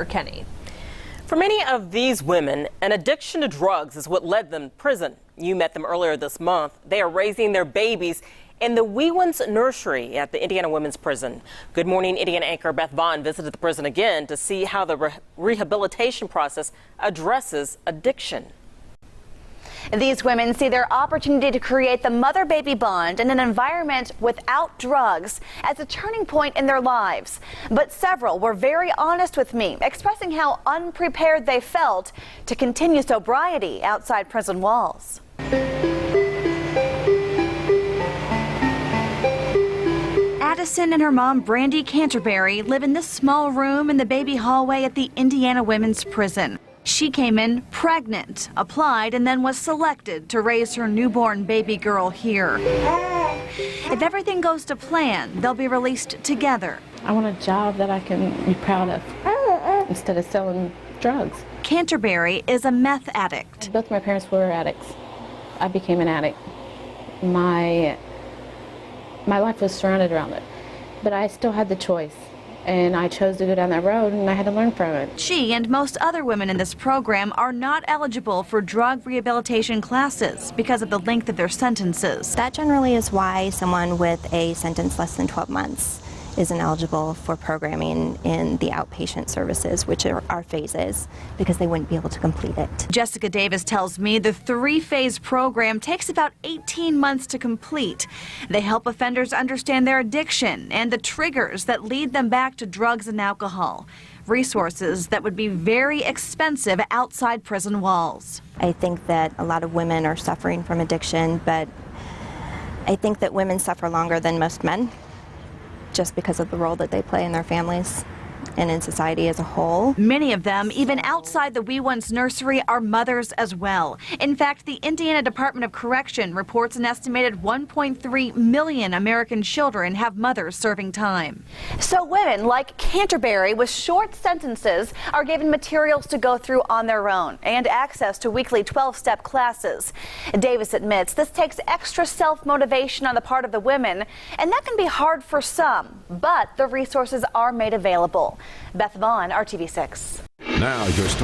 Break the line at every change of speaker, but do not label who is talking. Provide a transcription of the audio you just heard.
Kenny.
For many of these women, an addiction to drugs is what led them to prison. You met them earlier this month. They are raising their babies in the Wee Ones nursery at the Indiana Women's Prison. Good morning, Indiana anchor Beth visited the prison again to see how the rehabilitation process addresses addiction.
These women see their opportunity to create the mother-baby bond in an environment without drugs as a turning point in their lives. But several were very honest with me, expressing how unprepared they felt to continue sobriety outside prison walls. Addison and her mom, Brandy Canterbury, live in this small room in the baby hallway at the Indiana Women's Prison. She came in pregnant, applied, and then was selected to raise her newborn baby girl here. If everything goes to plan, they'll be released together.
I want a job that I can be proud of instead of selling drugs.
Canterbury is a meth addict.
Both my parents were addicts. I became an addict. My life was surrounded around it, but I still had the choice. And I chose to go down that road, and I had to learn from it.
She and most other women in this program are not eligible for drug rehabilitation classes because of the length of their sentences.
That generally is why someone with a sentence less than 12 months isn't eligible for programming in the outpatient services, which are our phases, because they wouldn't be able to complete it.
Jessica Davis tells me the three-phase program takes about 18 months to complete. They help offenders understand their addiction and the triggers that lead them back to drugs and alcohol, resources that would be very expensive outside prison walls.
I think that a lot of women are suffering from addiction, but I think that women suffer longer than most men, just because of the role that they play in their families and in society as a whole.
Many of them, even outside the Wee Ones nursery, are mothers as well. In fact, the Indiana Department of Correction reports an estimated 1.3 million American children have mothers serving time. So women like Canterbury with short sentences are given materials to go through on their own and access to weekly 12-step classes. Davis admits this takes extra self-motivation on the part of the women, and that can be hard for some, but the resources are made available. Beth, RTV6.
Now your story.